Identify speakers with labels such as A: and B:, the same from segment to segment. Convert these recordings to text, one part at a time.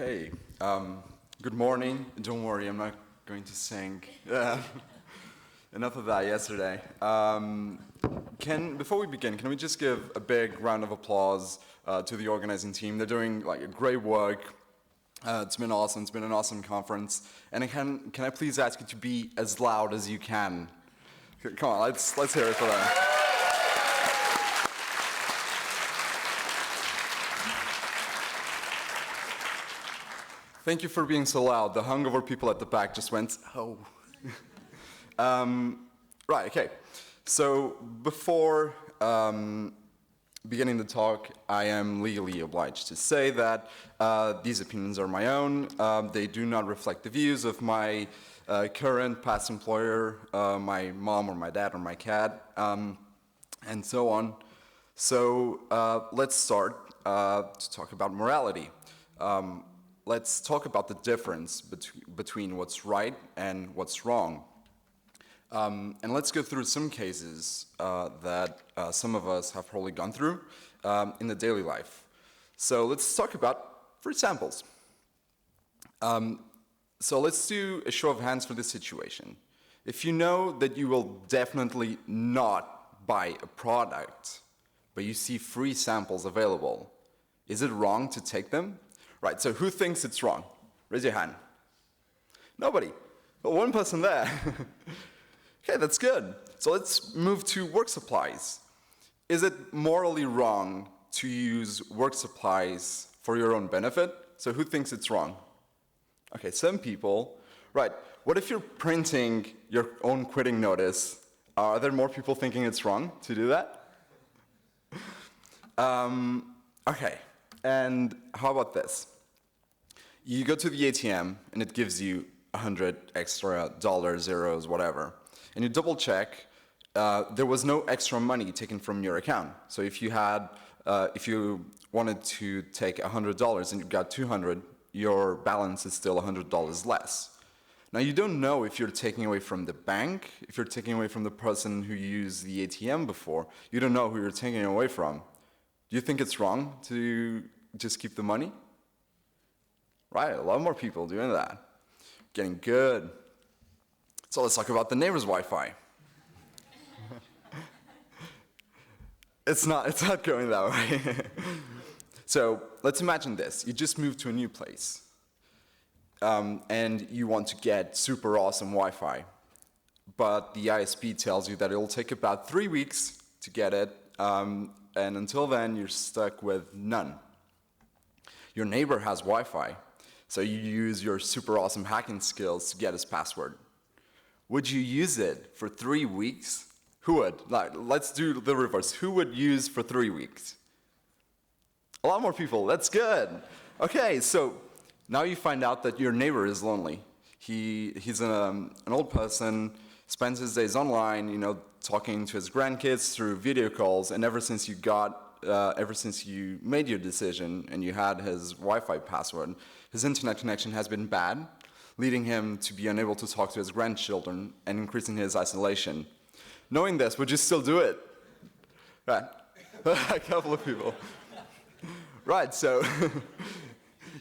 A: Okay. Good morning. Don't worry, I'm not going to sing. Enough of that yesterday. Before we begin, can we just give a big round of applause to the organizing team? They're doing like a great work. It's been awesome. It's been an awesome conference. And can I please ask you to be as loud as you can? Come on, let's hear it for them. Thank you for being so loud. The hungover people at the back just went, oh. Right, okay. So before beginning the talk, I am legally obliged to say that these opinions are my own. They do not reflect the views of my current, past employer, my mom or my dad or my cat, and so on. So let's start to talk about morality. Let's talk about the difference between what's right and what's wrong. And let's go through some cases that some of us have probably gone through in the daily life. So let's talk about free samples. So let's do a show of hands for this situation. If you know that you will definitely not buy a product, but you see free samples available, is it wrong to take them? Right, so who thinks it's wrong? Raise your hand. Nobody. Well, one person there. Okay, that's good. So let's move to work supplies. Is it morally wrong to use work supplies for your own benefit? So who thinks it's wrong? Okay, some people. Right, what if you're printing your own quitting notice? Are there more people thinking it's wrong to do that? Okay, and how about this? You go to the ATM and it gives you 100 extra dollars, zeros, whatever. And you double check, there was no extra money taken from your account. So if you wanted to take $100 and you got 200, your balance is still $100 less. Now you don't know if you're taking away from the bank, if you're taking away from the person who used the ATM before. You don't know who you're taking away from. Do you think it's wrong to just keep the money? Right, a lot more people doing that. Getting good. So let's talk about the neighbor's Wi-Fi. It's not going that way. So let's imagine this. You just moved to a new place. And you want to get super awesome Wi-Fi. But the ISP tells you that it'll take about 3 weeks to get it. And until then, you're stuck with none. Your neighbor has Wi-Fi. So you use your super awesome hacking skills to get his password. Would you use it for 3 weeks? Who would? Like, let's do the reverse. Who would use for 3 weeks? A lot more people. That's good. Okay, so now you find out that your neighbor is lonely. He's an old person, spends his days online, talking to his grandkids through video calls, and ever since you made your decision and you had his Wi-Fi password, his internet connection has been bad, leading him to be unable to talk to his grandchildren and increasing his isolation. Knowing this, would you still do it? Right. A couple of people. Right, so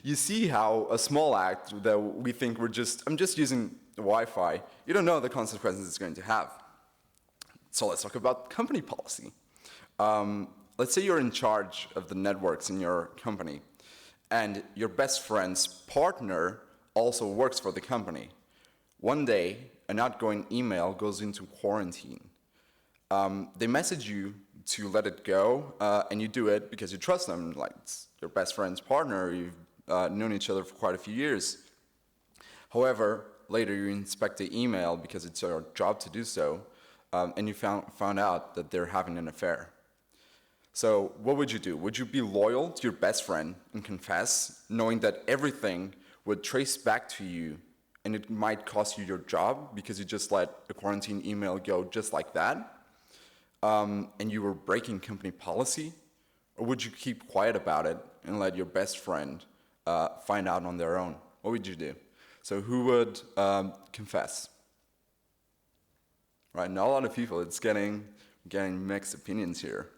A: you see how a small act that we think I'm just using the Wi-Fi, you don't know the consequences it's going to have. So let's talk about company policy. Let's say you're in charge of the networks in your company, and your best friend's partner also works for the company. One day, an outgoing email goes into quarantine. They message you to let it go, and you do it because you trust them, like it's your best friend's partner, you've known each other for quite a few years. However, later you inspect the email because it's your job to do so, and you found out that they're having an affair. So what would you do? Would you be loyal to your best friend and confess, knowing that everything would trace back to you and it might cost you your job because you just let a quarantine email go just like that, and you were breaking company policy? Or would you keep quiet about it and let your best friend find out on their own? What would you do? So who would confess? Right, not a lot of people. It's getting mixed opinions here.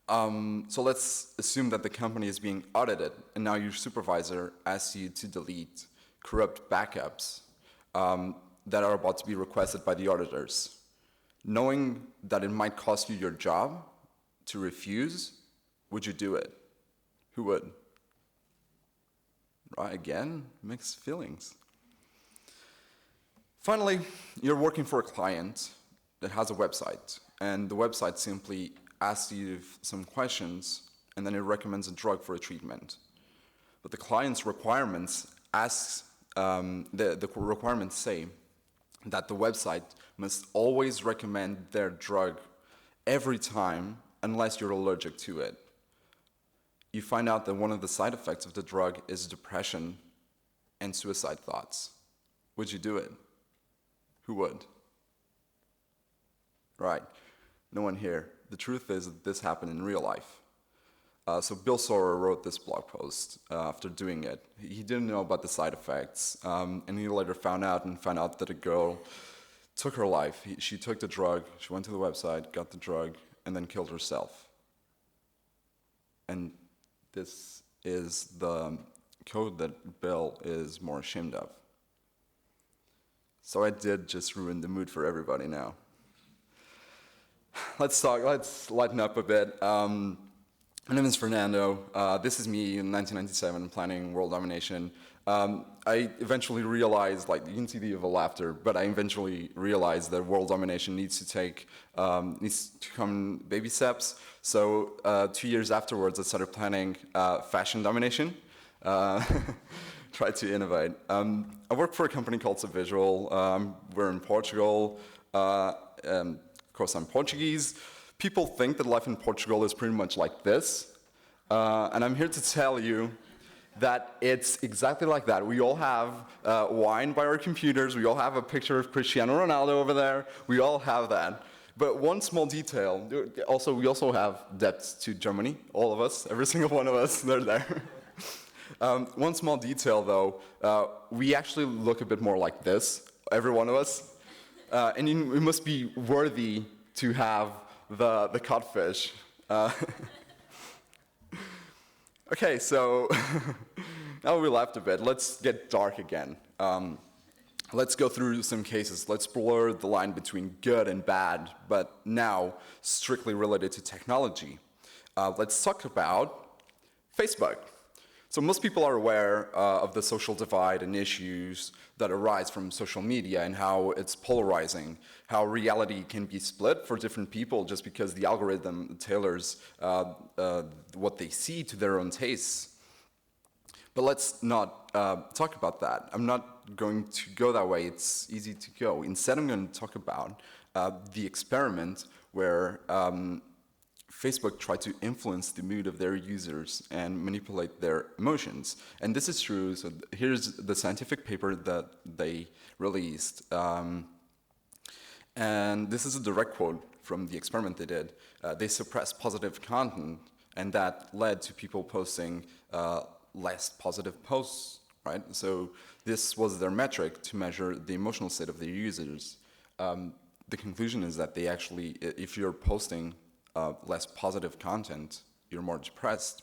A: So let's assume that the company is being audited, and now your supervisor asks you to delete corrupt backups that are about to be requested by the auditors. Knowing that it might cost you your job to refuse, would you do it? Who would? Right, again, mixed feelings. Finally, you're working for a client that has a website, and the website simply asks you some questions, and then it recommends a drug for a treatment. But the client's requirements the requirements say that the website must always recommend their drug every time unless you're allergic to it. You find out that one of the side effects of the drug is depression and suicide thoughts. Would you do it? Who would? Right, no one here. The truth is that this happened in real life. So Bill Sorer wrote this blog post after doing it. He didn't know about the side effects, and he later found out that a girl took her life. She took the drug, she went to the website, got the drug, and then killed herself. And this is the code that Bill is more ashamed of. So I did just ruin the mood for everybody now. Let's lighten up a bit. My name is Fernando. This is me in 1997 planning world domination. I eventually realized, you can see the evil laughter, but I eventually realized that world domination needs to come in baby steps. So 2 years afterwards, I started planning fashion domination. Try to innovate. I work for a company called Subvisual. We're in Portugal. Of course, I'm Portuguese. People think that life in Portugal is pretty much like this. And I'm here to tell you that it's exactly like that. We all have wine by our computers. We all have a picture of Cristiano Ronaldo over there. We all have that. But one small detail, we also have debts to Germany, all of us, every single one of us, they're there. One small detail though, we actually look a bit more like this, every one of us. And we must be worthy to have the codfish. Okay, so now we laughed a bit. Let's get dark again. Let's go through some cases. Let's blur the line between good and bad, but now strictly related to technology. Let's talk about Facebook. So most people are aware of the social divide and issues that arise from social media and how it's polarizing, how reality can be split for different people just because the algorithm tailors what they see to their own tastes. But let's not talk about that. I'm not going to go that way. It's easy to go. Instead, I'm going to talk about the experiment where Facebook tried to influence the mood of their users and manipulate their emotions. And this is true. So here's the scientific paper that they released. And this is a direct quote from the experiment they did. They suppressed positive content, and that led to people posting less positive posts, right? So this was their metric to measure the emotional state of their users. The conclusion is that they actually, if you're posting less positive content, you're more depressed.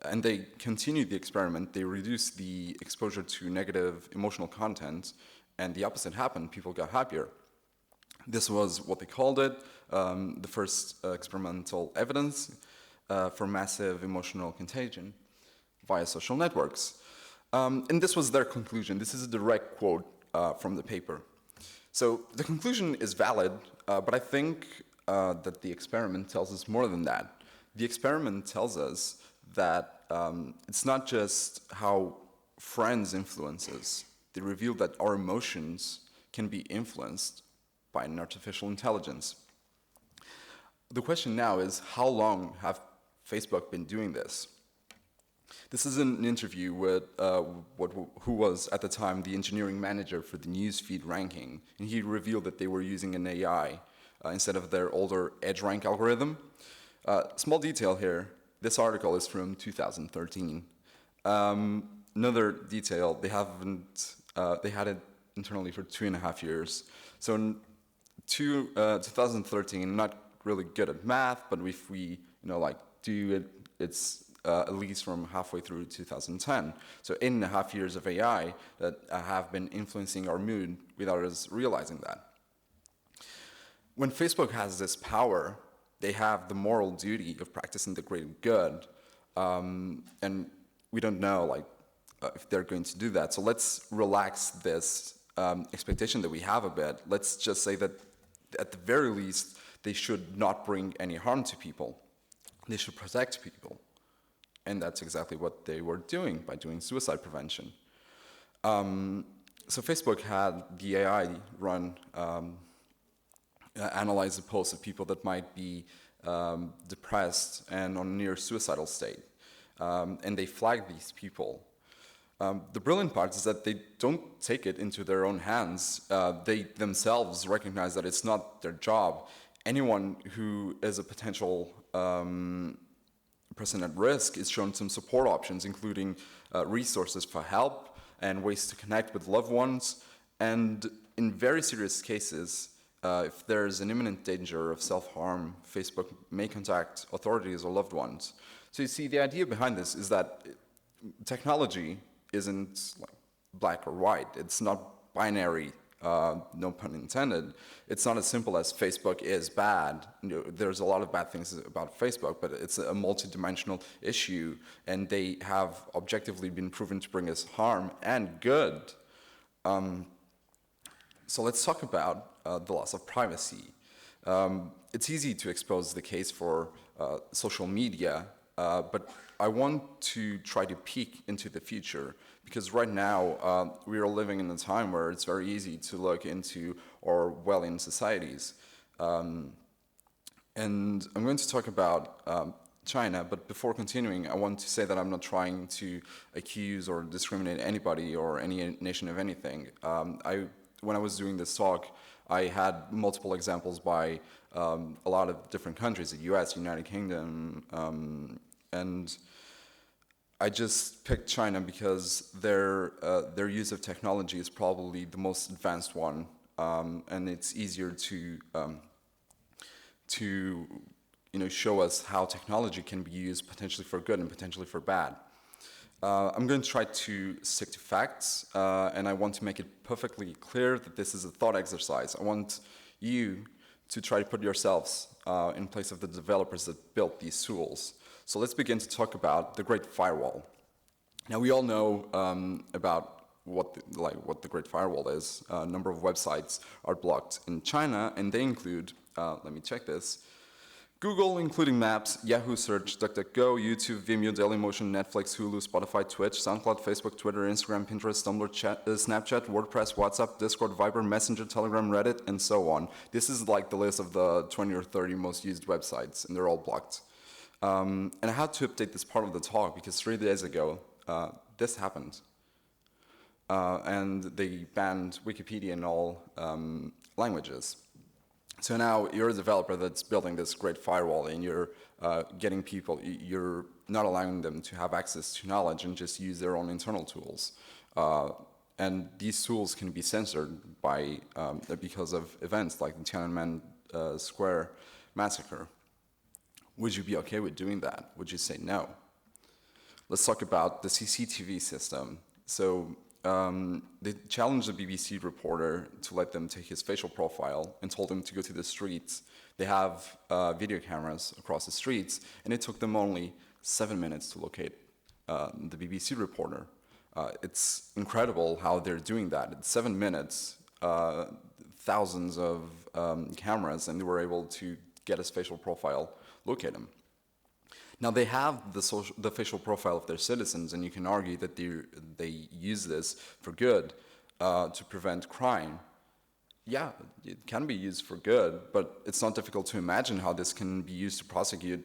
A: And they continued the experiment. They reduced the exposure to negative emotional content, and the opposite happened. People got happier. This was what they called it, the first experimental evidence for massive emotional contagion via social networks. And this was their conclusion. This is a direct quote from the paper. So the conclusion is valid, but I think that the experiment tells us more than that. The experiment tells us that it's not just how friends influence us. They reveal that our emotions can be influenced by an artificial intelligence. The question now is, how long have Facebook been doing this? This is an interview with who was at the time the engineering manager for the newsfeed ranking, and he revealed that they were using an AI instead of their older EdgeRank algorithm. Small detail here, this article is from 2013. Another detail, they had it internally for 2.5 years. So in 2013, not really good at math, but if we like it's at least from halfway through 2010. So 8.5 years of AI that have been influencing our mood without us realizing that. When Facebook has this power, they have the moral duty of practicing the greater good, and we don't know if they're going to do that. So let's relax this expectation that we have a bit. Let's just say that at the very least, they should not bring any harm to people. They should protect people. And that's exactly what they were doing by doing suicide prevention. So Facebook had the AI run, analyze the posts of people that might be depressed and on a near suicidal state. And they flag these people. The brilliant part is that they don't take it into their own hands. They themselves recognize that it's not their job. Anyone who is a potential person at risk is shown some support options, including resources for help and ways to connect with loved ones. And in very serious cases, if there's an imminent danger of self-harm, Facebook may contact authorities or loved ones. So you see, the idea behind this is that technology isn't black or white. It's not binary, no pun intended. It's not as simple as Facebook is bad. There's a lot of bad things about Facebook, but it's a multidimensional issue, and they have objectively been proven to bring us harm and good. So let's talk about the loss of privacy. It's easy to expose the case for social media, but I want to try to peek into the future, because right now we are living in a time where it's very easy to look into Orwellian societies. And I'm going to talk about China, but before continuing, I want to say that I'm not trying to accuse or discriminate anybody or any nation of anything. When I was doing this talk, I had multiple examples by a lot of different countries, the US, United Kingdom, and I just picked China because their use of technology is probably the most advanced one, and it's easier to show us how technology can be used potentially for good and potentially for bad. I'm going to try to stick to facts, and I want to make it perfectly clear that this is a thought exercise. I want you to try to put yourselves in place of the developers that built these tools. So let's begin to talk about the Great Firewall. Now, we all know about what the Great Firewall is. A number of websites are blocked in China, and they include, let me check this, Google, including Maps, Yahoo Search, DuckDuckGo, YouTube, Vimeo, Dailymotion, Netflix, Hulu, Spotify, Twitch, SoundCloud, Facebook, Twitter, Instagram, Pinterest, Tumblr, Snapchat, WordPress, WhatsApp, Discord, Viber, Messenger, Telegram, Reddit, and so on. This is like the list of the 20 or 30 most used websites, and they're all blocked. And I had to update this part of the talk because 3 days ago, this happened. And they banned Wikipedia in all languages. So now you're a developer that's building this great firewall, and you're getting people, you're not allowing them to have access to knowledge and just use their own internal tools. And these tools can be censored by because of events like the Tiananmen Square massacre. Would you be okay with doing that? Would you say no? Let's talk about the CCTV system. So they challenged the BBC reporter to let them take his facial profile and told him to go to the streets. They have video cameras across the streets, and it took them only 7 minutes to locate the BBC reporter. It's incredible how they're doing that. In 7 minutes, thousands of cameras, and they were able to get his facial profile, locate him. Now, they have the facial profile of their citizens, and you can argue that they use this for good to prevent crime. Yeah, it can be used for good, but it's not difficult to imagine how this can be used to prosecute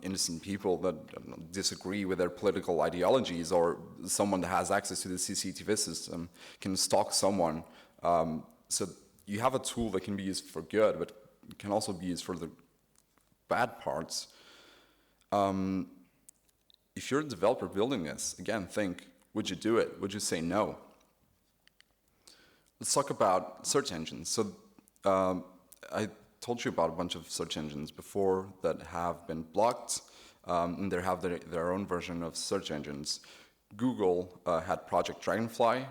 A: innocent people that disagree with their political ideologies, or someone that has access to the CCTV system can stalk someone. So you have a tool that can be used for good, but it can also be used for the bad parts. If you're a developer building this, again, think, would you do it? Would you say no? Let's talk about search engines. So I told you about a bunch of search engines before that have been blocked, and they have their own version of search engines. Google had Project Dragonfly.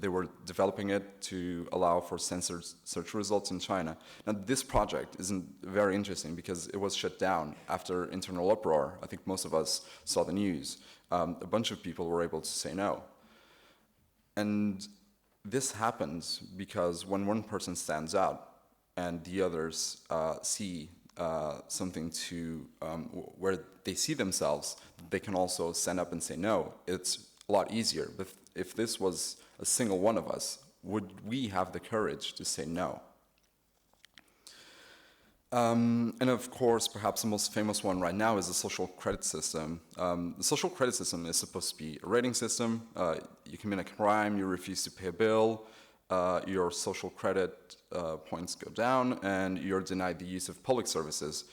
A: They were developing it to allow for censored search results in China. Now, this project isn't very interesting because it was shut down after internal uproar. I think most of us saw the news. A bunch of people were able to say no. And this happens because when one person stands out and the others see something where they see themselves, they can also stand up and say no. It's a lot easier. But if this was a single one of us, would we have the courage to say no? And of course, perhaps the most famous one right now is the social credit system. The social credit system is supposed to be a rating system. You commit a crime, you refuse to pay a bill, your social credit points go down, and you're denied the use of public services.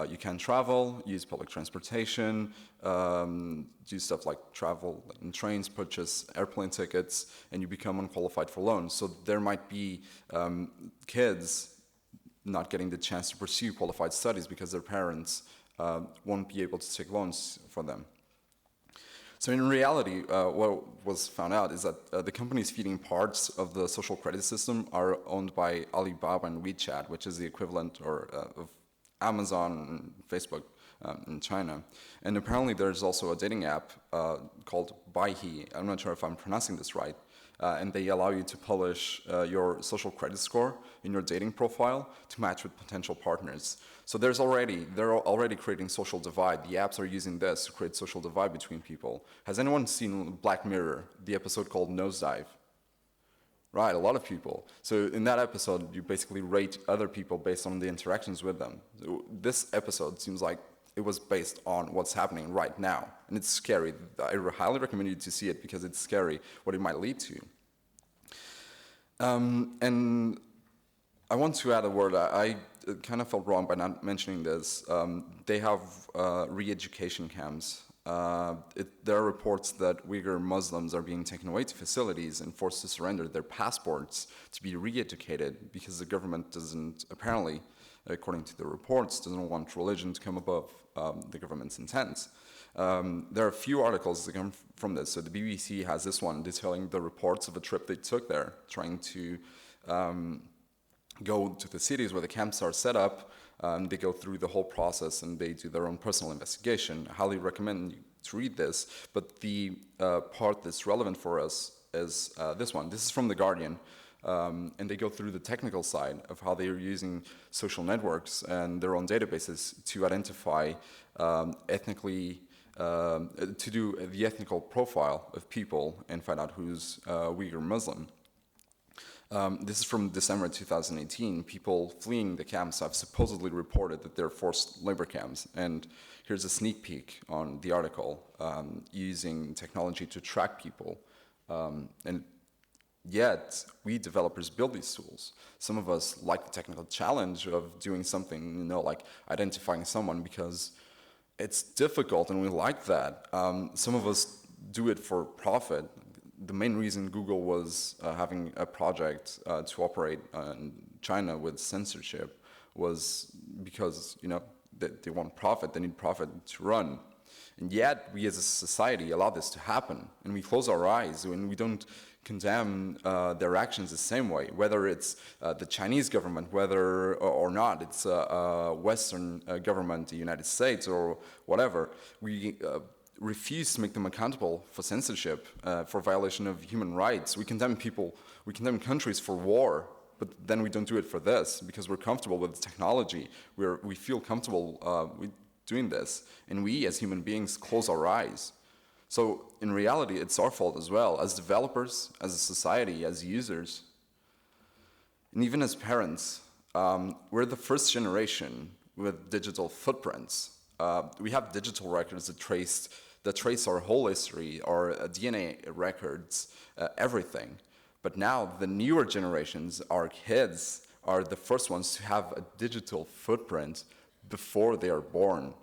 A: You can travel, use public transportation, do stuff like travel in trains, purchase airplane tickets, and you become unqualified for loans. So there might be kids not getting the chance to pursue qualified studies because their parents won't be able to take loans for them. So in reality, what was found out is that the companies feeding parts of the social credit system are owned by Alibaba and WeChat, which is the equivalent of Amazon and Facebook in China. And apparently there's also a dating app called Baihe. I'm not sure if I'm pronouncing this right. And they allow you to publish your social credit score in your dating profile to match with potential partners. So they're already creating social divide. The apps are using this to create social divide between people. Has anyone seen Black Mirror, the episode called Nosedive? Right, a lot of people. So in that episode, you basically rate other people based on the interactions with them. So this episode seems like it was based on what's happening right now. And it's scary. I highly recommend you to see it because it's scary what it might lead to. And I want to add a word. I kind of felt wrong by not mentioning this. They have re-education camps. There are reports that Uyghur Muslims are being taken away to facilities and forced to surrender their passports to be re-educated because the government doesn't, apparently, according to the reports, doesn't want religion to come above the government's intent. There are a few articles that come from this. So the BBC has this one detailing the reports of a trip they took there, trying to go to the cities where the camps are set up. They go through the whole process and they do their own personal investigation. I highly recommend you to read this, but the part that's relevant for us is this one. This is from The Guardian, and they go through the technical side of how they are using social networks and their own databases to identify to do the ethnical profile of people and find out who's Uyghur Muslim. This is from December 2018. People fleeing the camps have supposedly reported that they're forced labor camps. And here's a sneak peek on the article, using technology to track people. And yet, we developers build these tools. Some of us like the technical challenge of doing something, like identifying someone because it's difficult and we like that. Some of us do it for profit. The main reason Google was having a project to operate in China with censorship was because, they want profit, they need profit to run. And yet, we as a society allow this to happen, and we close our eyes, and we don't condemn their actions the same way, whether it's the Chinese government, whether or not it's a Western government, the United States, or whatever. We refuse to make them accountable for censorship, for violation of human rights. We condemn countries for war, but then we don't do it for this because we're comfortable with the technology. We feel comfortable with doing this, and we as human beings close our eyes. So in reality, it's our fault as well, as developers, as a society, as users, and even as parents. We're the first generation with digital footprints. We have digital records that trace our whole history, our DNA records, everything. But now the newer generations, our kids, are the first ones to have a digital footprint before they are born.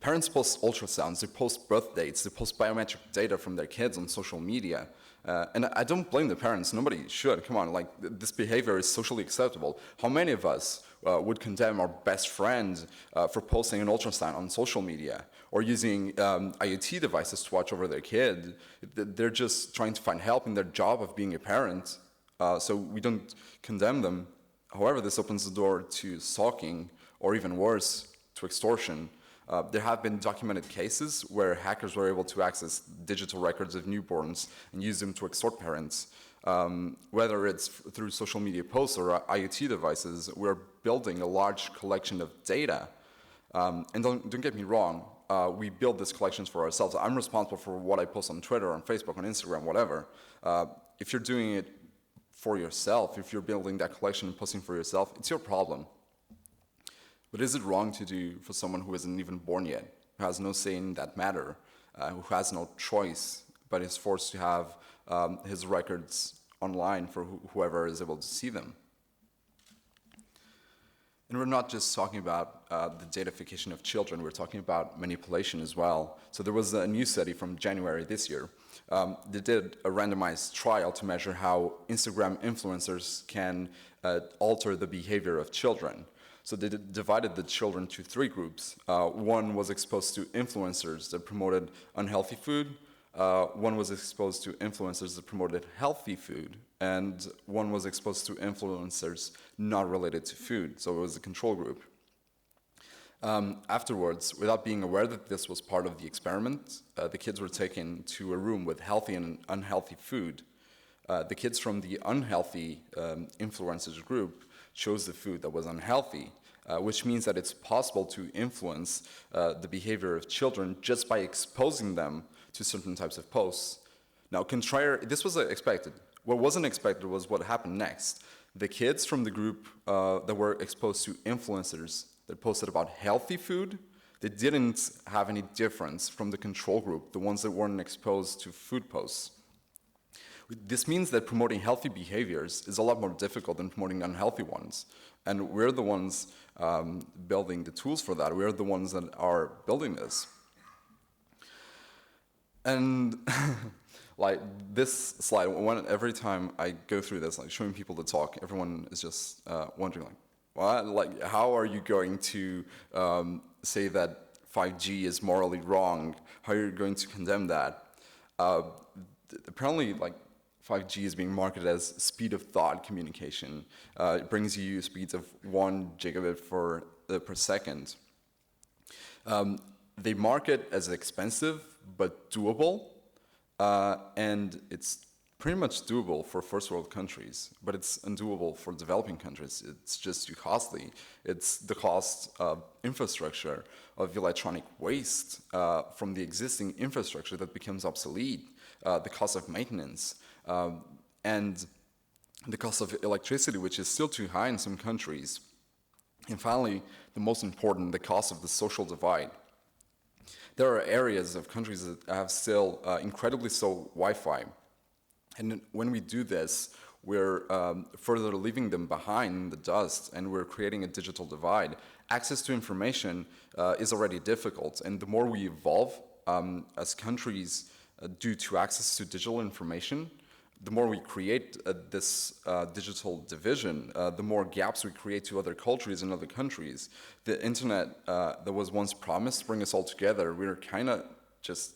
A: Parents post ultrasounds, they post birth dates, they post biometric data from their kids on social media. And I don't blame the parents, nobody should. Come on, like, this behavior is socially acceptable. How many of us would condemn our best friend for posting an ultrasound on social media or using IoT devices to watch over their kid? They're just trying to find help in their job of being a parent, so we don't condemn them. However, this opens the door to stalking, or even worse, to extortion. There have been documented cases where hackers were able to access digital records of newborns and use them to extort parents. Whether it's through social media posts or IoT devices, we're building a large collection of data. And don't get me wrong, we build these collections for ourselves. I'm responsible for what I post on Twitter, on Facebook, on Instagram, whatever. If you're doing it for yourself, if you're building that collection and posting for yourself, it's your problem. But is it wrong to do for someone who isn't even born yet, who has no say in that matter, who has no choice, but is forced to have his records online for whoever is able to see them? And we're not just talking about the datafication of children, we're talking about manipulation as well. So there was a new study from January this year. They did a randomized trial to measure how Instagram influencers can alter the behavior of children. So they divided the children to 3 groups. One was exposed to influencers that promoted unhealthy food, one was exposed to influencers that promoted healthy food, and one was exposed to influencers not related to food, so it was a control group. Afterwards, without being aware that this was part of the experiment, the kids were taken to a room with healthy and unhealthy food. The kids from the unhealthy influencers group chose the food that was unhealthy, which means that it's possible to influence the behavior of children just by exposing them to certain types of posts. Now, this was expected. What wasn't expected was what happened next. The kids from the group that were exposed to influencers that posted about healthy food, they didn't have any difference from the control group, the ones that weren't exposed to food posts. This means that promoting healthy behaviors is a lot more difficult than promoting unhealthy ones. And we're the ones building the tools for that. We're the ones that are building this. And like this slide, every time I go through this, like showing people the talk, everyone is just wondering, like, what? Like, how are you going to say that 5G is morally wrong? How are you going to condemn that? Apparently, like, 5G is being marketed as speed of thought communication. It brings you speeds of 1 gigabit per second. They market as expensive but doable, and it's pretty much doable for first world countries, but it's undoable for developing countries. It's just too costly. It's the cost of infrastructure, of electronic waste from the existing infrastructure that becomes obsolete, the cost of maintenance, and the cost of electricity, which is still too high in some countries. And finally, the most important, the cost of the social divide. There are areas of countries that have still incredibly slow Wi-Fi. And when we do this, we're further leaving them behind in the dust, and we're creating a digital divide. Access to information is already difficult, and the more we evolve as countries due to access to digital information, the more we create this digital division, the more gaps we create to other cultures and other countries. The internet that was once promised to bring us all together, we're kind of just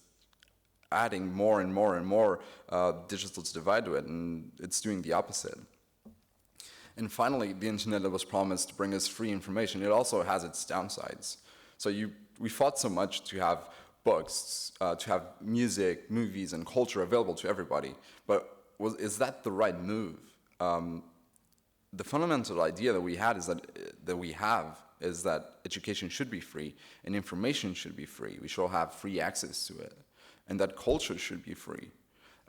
A: adding more and more and more digital divide to it, and it's doing the opposite. And finally, the internet that was promised to bring us free information, it also has its downsides. So we fought so much to have books, to have music, movies, and culture available to everybody, but is that the right move? The fundamental idea that we had is that education should be free and information should be free. We should all have free access to it, and that culture should be free.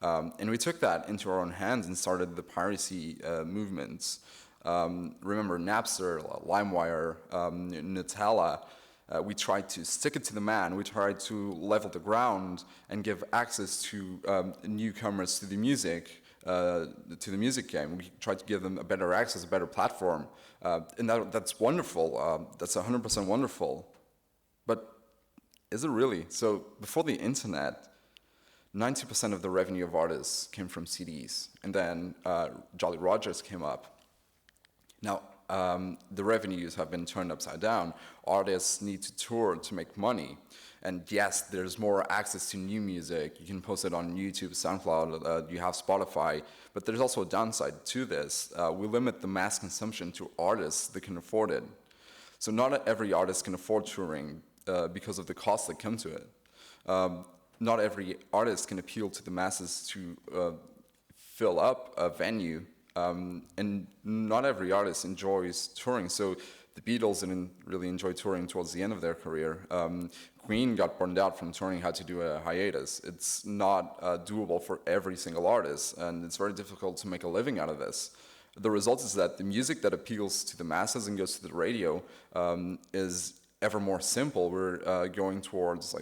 A: And we took that into our own hands and started the piracy movements. Remember Napster, LimeWire, Nutella. We tried to stick it to the man. We tried to level the ground and give access to newcomers to the music game. We tried to give them a better access, a better platform, and that's wonderful. That's 100% wonderful. But Is it really? So before the internet, 90% of the revenue of artists came from CDs, and then Jolly Rogers came up. Now, the revenues have been turned upside down. Artists need to tour to make money. And yes, there's more access to new music. You can post it on YouTube, SoundCloud, you have Spotify. But there's also a downside to this. We limit the mass consumption to artists that can afford it. So not every artist can afford touring because of the costs that come to it. Not every artist can appeal to the masses to fill up a venue. And not every artist enjoys touring. So the Beatles didn't really enjoy touring towards the end of their career. Queen got burned out from touring, had to do a hiatus. It's not doable for every single artist, and it's very difficult to make a living out of this. The result is that the music that appeals to the masses and goes to the radio is ever more simple. We're going towards,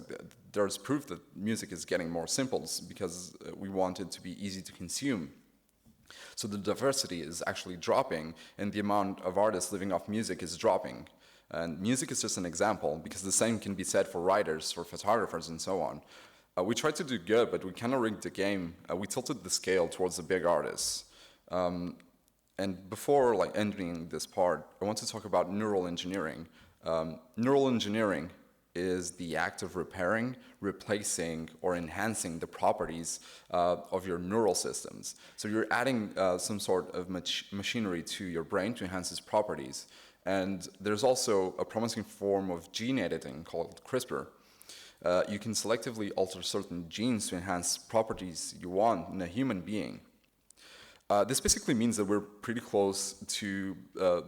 A: there's proof that music is getting more simple because we want it to be easy to consume. So the diversity is actually dropping, and the amount of artists living off music is dropping. And music is just an example, because the same can be said for writers, for photographers, and so on. We tried to do good, but we kind of rigged the game. We tilted the scale towards the big artists. And before ending this part, I want to talk about neural engineering. Neural engineering is the act of repairing, replacing, or enhancing the properties of your neural systems. So you're adding some sort of machinery to your brain to enhance its properties. And there's also a promising form of gene editing called CRISPR. You can selectively alter certain genes to enhance properties you want in a human being. This basically means that we're pretty close to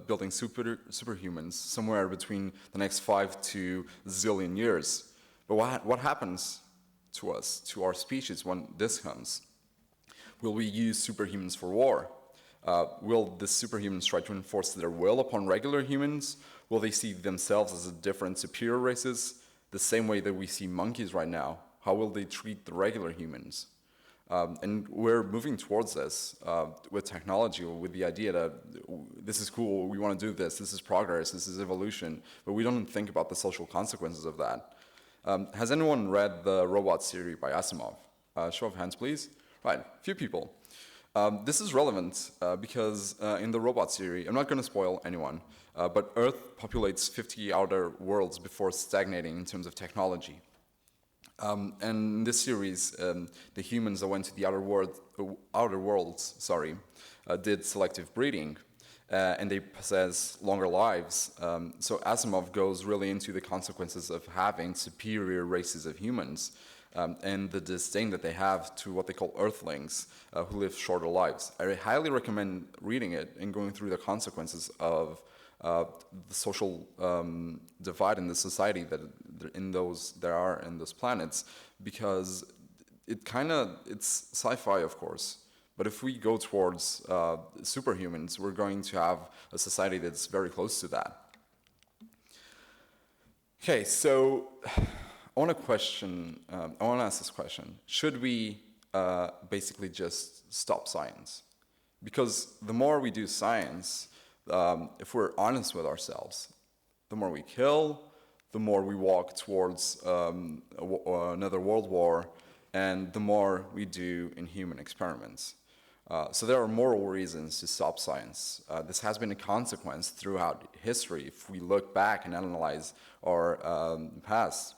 A: building superhumans somewhere between the next 5 to zillion years. But what happens to us, to our species, when this comes? Will we use superhumans for war? Will the superhumans try to enforce their will upon regular humans? Will they see themselves as a different, superior races, the same way that we see monkeys right now? How will they treat the regular humans? And we're moving towards this with technology, with the idea that this is cool, we want to do this is progress, this is evolution, but we don't think about the social consequences of that. Has anyone read the Robot series by Asimov? Show of hands, please. Right, a few people. This is relevant because in the Robot series, I'm not going to spoil anyone, but Earth populates 50 outer worlds before stagnating in terms of technology. And in this series, the humans that went to the outer worlds, did selective breeding, and they possess longer lives. So Asimov goes really into the consequences of having superior races of humans, and the disdain that they have to what they call Earthlings, who live shorter lives. I highly recommend reading it and going through the consequences of the social divide in the society that there are in those planets, because it's sci-fi, of course, but if we go towards superhumans, we're going to have a society that's very close to that. Okay, so I want to ask this question: should we basically just stop science? Because the more we do science, if we're honest with ourselves, the more we kill, the more we walk towards another world war, and the more we do inhuman experiments. So there are moral reasons to stop science. This has been a consequence throughout history if we look back and analyze our past.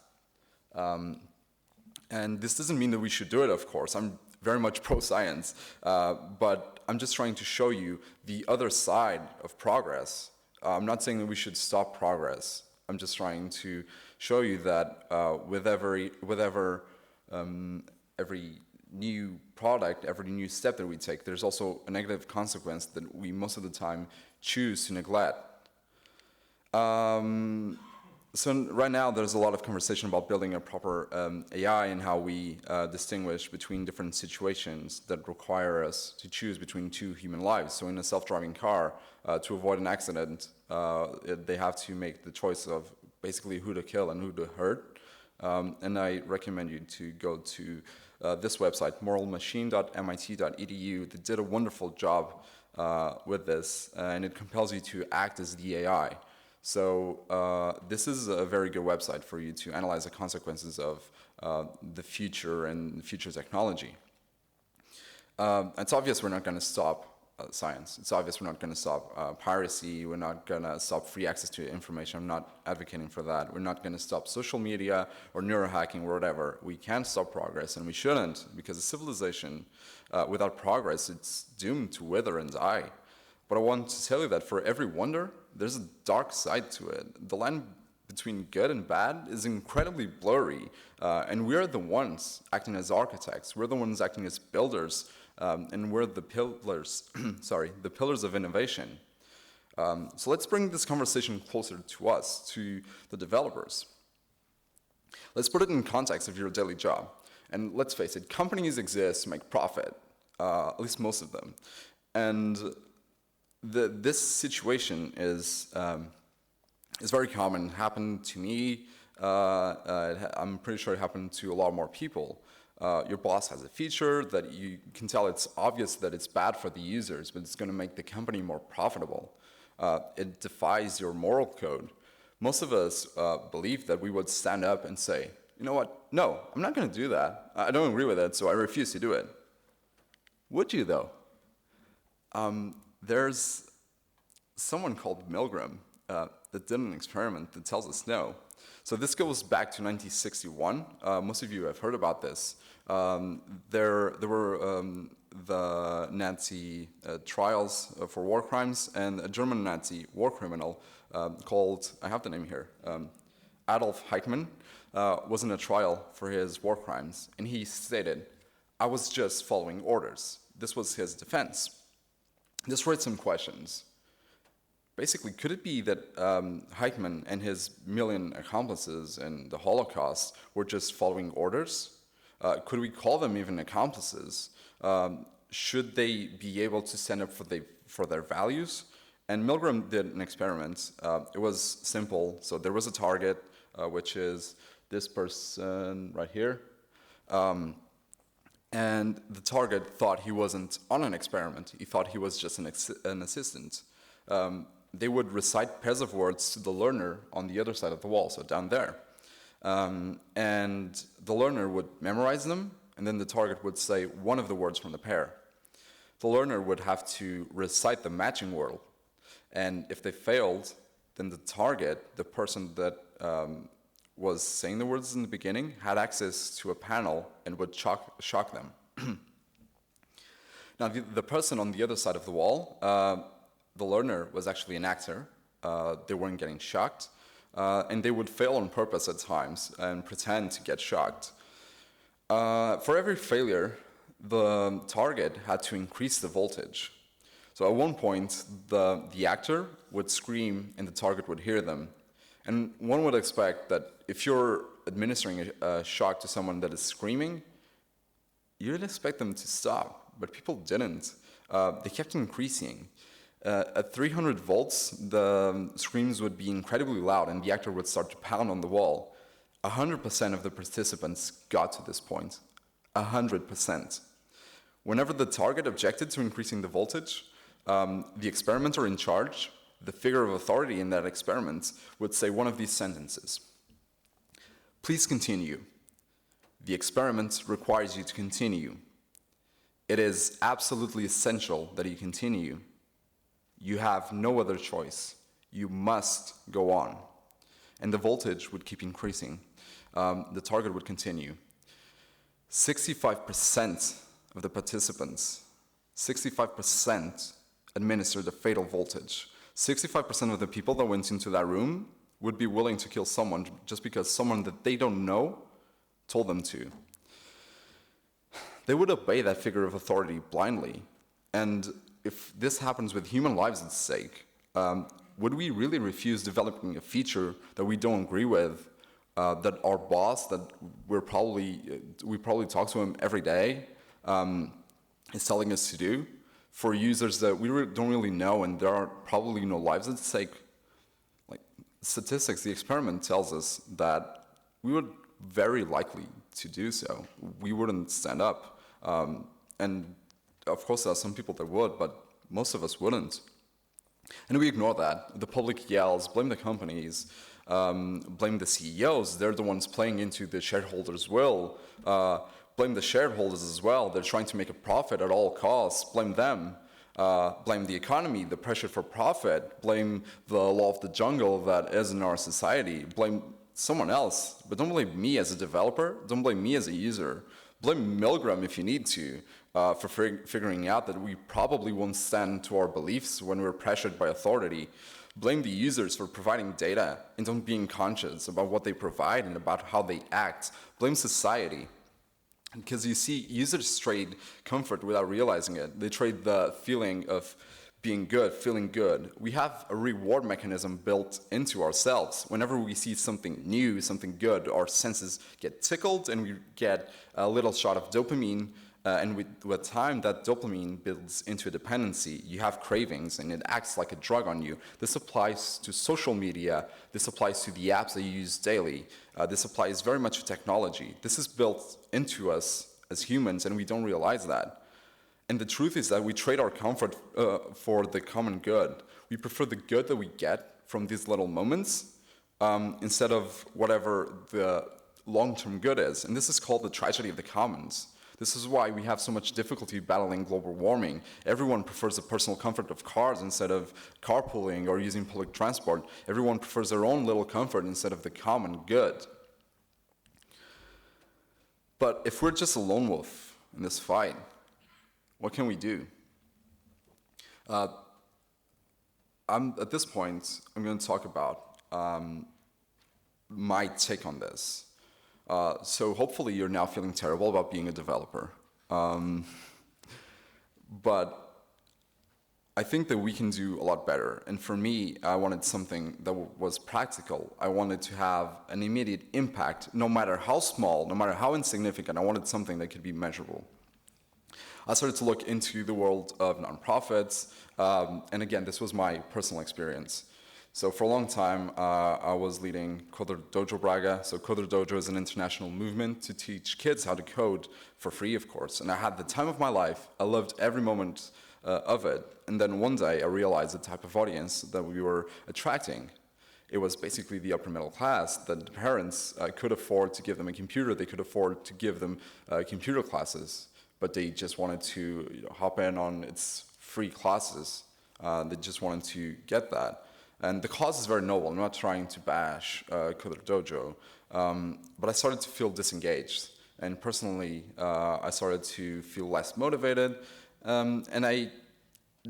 A: And this doesn't mean that we should do it, of course. I'm very much pro-science, but I'm just trying to show you the other side of progress. I'm not saying that we should stop progress. I'm just trying to show you that with every new product, every new step that we take, there's also a negative consequence that we most of the time choose to neglect. So right now there's a lot of conversation about building a proper AI and how we distinguish between different situations that require us to choose between two human lives. So in a self-driving car, to avoid an accident, they have to make the choice of basically who to kill and who to hurt. And I recommend you to go to this website, moralmachine.mit.edu. They did a wonderful job with this, and it compels you to act as the AI. So this is a very good website for you to analyze the consequences of the future and future technology. It's obvious we're not going to stop science. It's obvious we're not going to stop piracy. We're not going to stop free access to information. I'm not advocating for that. We're not going to stop social media or neurohacking or whatever. We can stop progress, and we shouldn't, because a civilization without progress, it's doomed to wither and die. But I want to tell you that for every wonder, there's a dark side to it. The line between good and bad is incredibly blurry, and we're the ones acting as architects. We're the ones acting as builders, and we're the pillars, the pillars of innovation. So let's bring this conversation closer to us, to the developers. Let's put it in context of your daily job. And let's face it, companies exist to make profit, at least most of them. And this situation is very common. It happened to me. I'm pretty sure it happened to a lot more people. Your boss has a feature that you can tell it's obvious that it's bad for the users, but it's going to make the company more profitable. It defies your moral code. Most of us believe that we would stand up and say, you know what, no, I'm not going to do that. I don't agree with it, so I refuse to do it. Would you, though? There's someone called Milgram that did an experiment that tells us no. So this goes back to 1961. Most of you have heard about this. There were the Nazi trials for war crimes, and a German Nazi war criminal called, I have the name here, Adolf Eichmann, was in a trial for his war crimes, and he stated, I was just following orders. This was his defense. This raised some questions. Basically, could it be that Eichmann and his million accomplices in the Holocaust were just following orders? Could we call them even accomplices? Should they be able to stand up for their values? And Milgram did an experiment. It was simple. So there was a target, which is this person right here. And the target thought he wasn't on an experiment. He thought he was just an assistant. They would recite pairs of words to the learner on the other side of the wall, so down there. And the learner would memorize them, and then the target would say one of the words from the pair. The learner would have to recite the matching word. And if they failed, then the target, the person that was saying the words in the beginning, had access to a panel and would shock them. Now, the person on the other side of the wall, the learner was actually an actor. They weren't getting shocked. And they would fail on purpose at times and pretend to get shocked. For every failure, the target had to increase the voltage. So at one point, the actor would scream and the target would hear them. And one would expect that if you're administering a shock to someone that is screaming, you'd expect them to stop, but people didn't. They kept increasing. At 300 volts, the screams would be incredibly loud and the actor would start to pound on the wall. 100% of the participants got to this point. 100%. Whenever the target objected to increasing the voltage, the experimenter in charge, the figure of authority in that experiment, would say one of these sentences. Please continue. The experiment requires you to continue. It is absolutely essential that you continue. You have no other choice. You must go on. And the voltage would keep increasing. The target would continue. 65% of the participants, 65% administered the fatal voltage. 65% of the people that went into that room would be willing to kill someone just because someone that they don't know told them to. They would obey that figure of authority blindly. And if this happens with human lives at stake, would we really refuse developing a feature that we don't agree with, that our boss, that we probably talk to him every day, is telling us to do, for users that we don't really know and there are probably no lives at stake? Like statistics, the experiment tells us that we would very likely to do so. We wouldn't stand up. And of course, there are some people that would, but most of us wouldn't. And we ignore that. The public yells, blame the companies, blame the CEOs. They're the ones playing into the shareholders' will. Blame the shareholders as well. They're trying to make a profit at all costs. Blame them. Blame the economy, the pressure for profit. Blame the law of the jungle that is in our society. Blame someone else. But don't blame me as a developer. Don't blame me as a user. Blame Milgram if you need to for figuring out that we probably won't stand to our beliefs when we're pressured by authority. Blame the users for providing data and don't being conscious about what they provide and about how they act. Blame society. Because you see, users trade comfort without realizing it. They trade the feeling of being good, feeling good. We have a reward mechanism built into ourselves. Whenever we see something new, something good, our senses get tickled and we get a little shot of dopamine. And with time, that dopamine builds into a dependency. You have cravings, and it acts like a drug on you. This applies to social media. This applies to the apps that you use daily. This applies very much to technology. This is built into us as humans, and we don't realize that. And the truth is that we trade our comfort for the common good. We prefer the good that we get from these little moments instead of whatever the long-term good is. And this is called the tragedy of the commons. This is why we have so much difficulty battling global warming. Everyone prefers the personal comfort of cars instead of carpooling or using public transport. Everyone prefers their own little comfort instead of the common good. But if we're just a lone wolf in this fight, what can we do? At this point, I'm going to talk about my take on this. So hopefully you're now feeling terrible about being a developer. But I think that we can do a lot better. And for me, I wanted something that was practical. I wanted to have an immediate impact, no matter how small, no matter how insignificant. I wanted something that could be measurable. I started to look into the world of nonprofits. And again, this was my personal experience. So for a long time, I was leading Coder Dojo Braga. So Coder Dojo is an international movement to teach kids how to code for free, of course. And I had the time of my life. I loved every moment of it. And then one day, I realized the type of audience that we were attracting. It was basically the upper middle class that the parents could afford to give them a computer. They could afford to give them computer classes. But they just wanted to hop in on its free classes. They just wanted to get that. And the cause is very noble. I'm not trying to bash Coder Dojo, but I started to feel disengaged. And personally, I started to feel less motivated. And I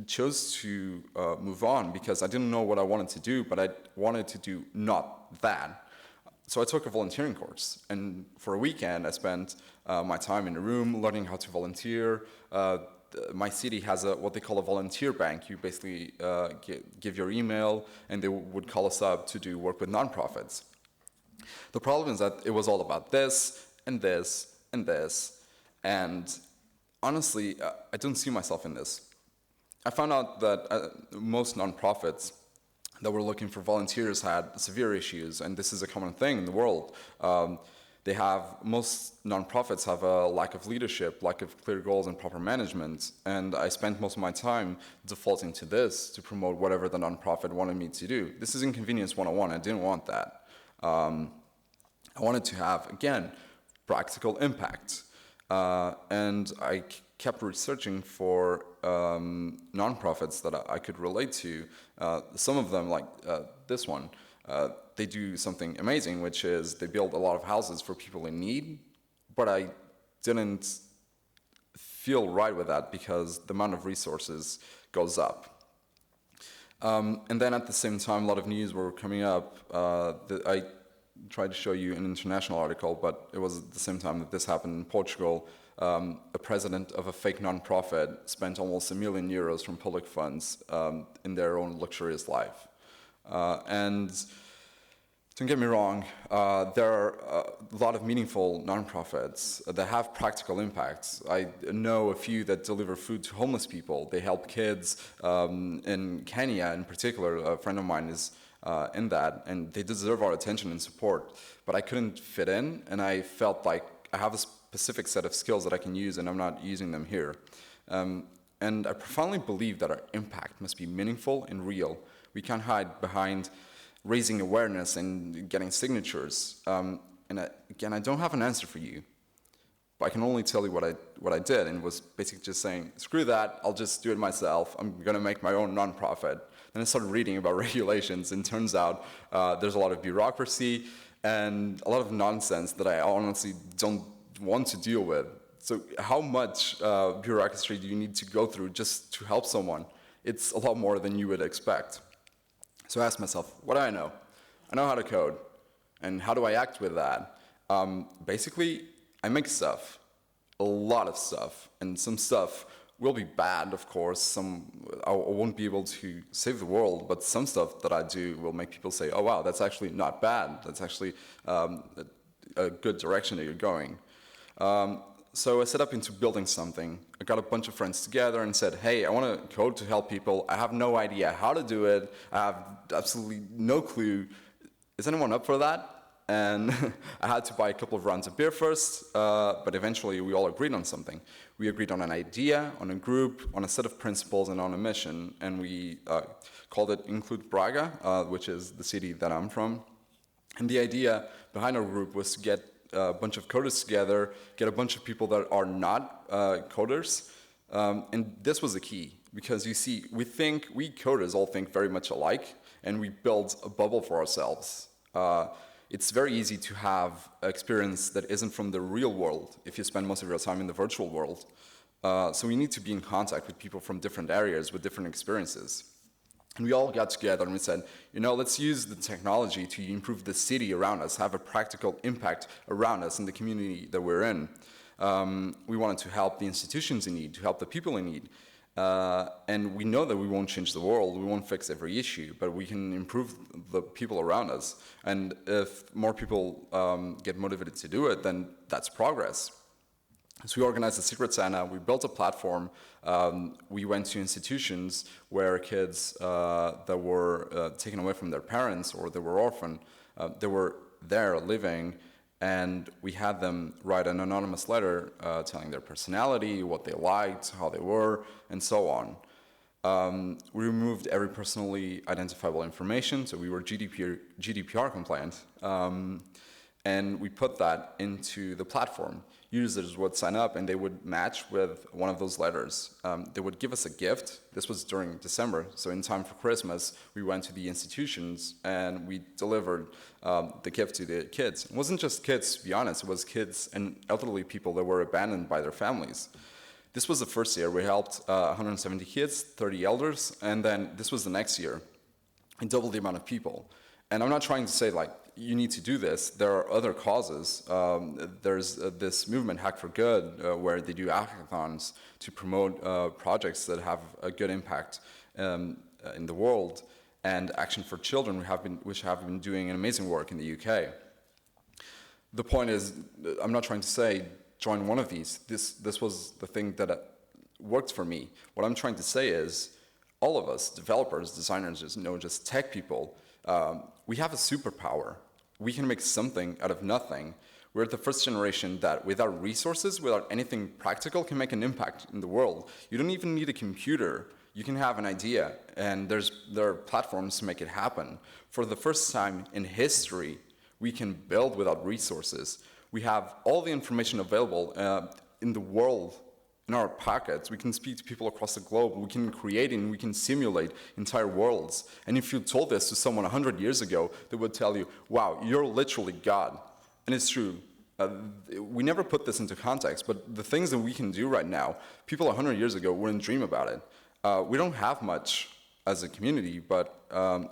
A: chose to move on because I didn't know what I wanted to do, but I wanted to do not that. So I took a volunteering course. And for a weekend, I spent my time in a room learning how to volunteer. My city has what they call a volunteer bank. You basically give your email, and they would call us up to do work with nonprofits. The problem is that it was all about this, and this, and this, and honestly, I don't see myself in this. I found out that most nonprofits that were looking for volunteers had severe issues, and this is a common thing in the world. Most nonprofits have a lack of leadership, lack of clear goals and proper management, and I spent most of my time defaulting to this to promote whatever the nonprofit wanted me to do. This is Inconvenience 101. I didn't want that. I wanted to have, again, practical impact. And I kept researching for nonprofits that I could relate to. Some of them, like this one, they do something amazing, which is they build a lot of houses for people in need, but I didn't feel right with that because the amount of resources goes up. And then at the same time, a lot of news were coming up. I tried to show you an international article, but it was at the same time that this happened in Portugal. A president of a fake nonprofit spent almost €1 million from public funds in their own luxurious life. And don't get me wrong, there are a lot of meaningful nonprofits that have practical impacts. I know a few that deliver food to homeless people. They help kids in Kenya in particular. A friend of mine is in that, and they deserve our attention and support. But I couldn't fit in, and I felt like I have a specific set of skills that I can use, and I'm not using them here. And I profoundly believe that our impact must be meaningful and real. We can't hide behind raising awareness and getting signatures. Again, I don't have an answer for you, but I can only tell you what I did, and was basically just saying, screw that, I'll just do it myself. I'm gonna make my own nonprofit. Then I started reading about regulations, and turns out there's a lot of bureaucracy and a lot of nonsense that I honestly don't want to deal with. So how much bureaucracy do you need to go through just to help someone? It's a lot more than you would expect. So I asked myself, what do I know? I know how to code. And how do I act with that? Basically, I make stuff, a lot of stuff. And some stuff will be bad, of course. I won't be able to save the world, but some stuff that I do will make people say, oh wow, that's actually not bad. That's actually a good direction that you're going. So I set up into building something. I got a bunch of friends together and said, hey, I want to code to help people. I have no idea how to do it. I have absolutely no clue. Is anyone up for that? And I had to buy a couple of rounds of beer first, but eventually we all agreed on something. We agreed on an idea, on a group, on a set of principles, and on a mission. And we called it Include Braga, which is the city that I'm from. And the idea behind our group was to get a bunch of coders together, get a bunch of people that are not coders. And this was the key, because you see, we coders all think very much alike, and we build a bubble for ourselves. It's very easy to have experience that isn't from the real world if you spend most of your time in the virtual world. So we need to be in contact with people from different areas with different experiences. And we all got together and we said, let's use the technology to improve the city around us, have a practical impact around us in the community that we're in. We wanted to help the institutions in need, to help the people in need. And we know that we won't change the world, we won't fix every issue, but we can improve the people around us. And if more people get motivated to do it, then that's progress. So we organized a Secret Santa, we built a platform, we went to institutions where kids that were taken away from their parents or they were orphaned, they were there living, and we had them write an anonymous letter telling their personality, what they liked, how they were, and so on. We removed every personally identifiable information, so we were GDPR compliant, and we put that into the platform. Users would sign up and they would match with one of those letters. They would give us a gift. This was during December, so in time for Christmas, we went to the institutions and we delivered the gift to the kids. It wasn't just kids, to be honest, it was kids and elderly people that were abandoned by their families. This was the first year. We helped 170 kids, 30 elders, and then this was the next year. And doubled the amount of people. And I'm not trying to say, you need to do this. There are other causes. There's this movement, Hack for Good, where they do hackathons to promote projects that have a good impact in the world, and Action for Children, which have been doing an amazing work in the UK. The point is, I'm not trying to say, join one of these. This was the thing that worked for me. What I'm trying to say is, all of us, developers, designers, just tech people, we have a superpower. We can make something out of nothing. We're the first generation that, without resources, without anything practical, can make an impact in the world. You don't even need a computer. You can have an idea, and there are platforms to make it happen. For the first time in history, we can build without resources. We have all the information available in the world in our pockets. We can speak to people across the globe. We can create and we can simulate entire worlds. And if you told this to someone 100 years ago, they would tell you, wow, you're literally God. And it's true. We never put this into context, but the things that we can do right now, people 100 years ago wouldn't dream about it. We don't have much as a community, but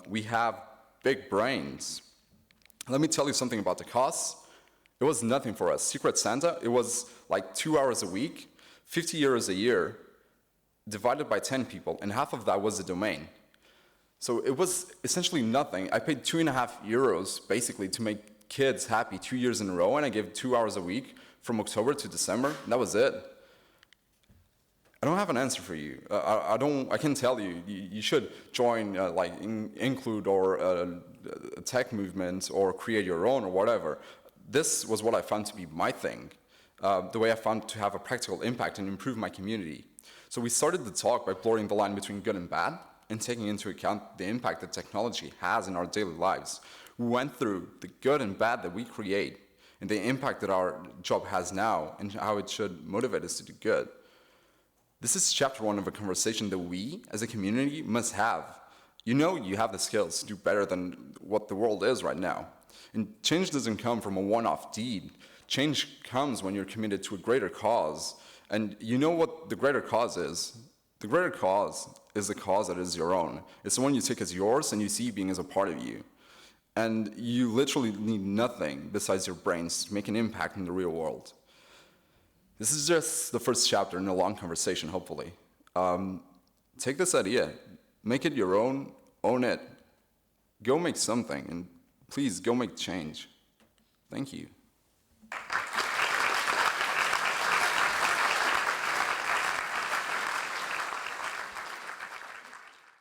A: we have big brains. Let me tell you something about the costs. It was nothing for us. Secret Santa, it was like 2 hours a week, 50 euros a year, divided by 10 people, and half of that was the domain. So it was essentially nothing. I paid 2.5 euros, basically, to make kids happy 2 years in a row, and I gave 2 hours a week from October to December, and that was it. I don't have an answer for you. I can tell you, you should join Include or a tech movement or create your own or whatever. This was what I found to be my thing. the way I found to have a practical impact and improve my community. So we started the talk by blurring the line between good and bad and taking into account the impact that technology has in our daily lives. We went through the good and bad that we create and the impact that our job has now and how it should motivate us to do good. This is chapter 1 of a conversation that we, as a community, must have. You know you have the skills to do better than what the world is right now. And change doesn't come from a one-off deed. Change comes when you're committed to a greater cause. And you know what the greater cause is? The greater cause is the cause that is your own. It's the one you take as yours and you see being as a part of you. And you literally need nothing besides your brains to make an impact in the real world. This is just the first chapter in a long conversation, hopefully. Take this idea, make it your own, own it. Go make something, and please go make change. Thank you.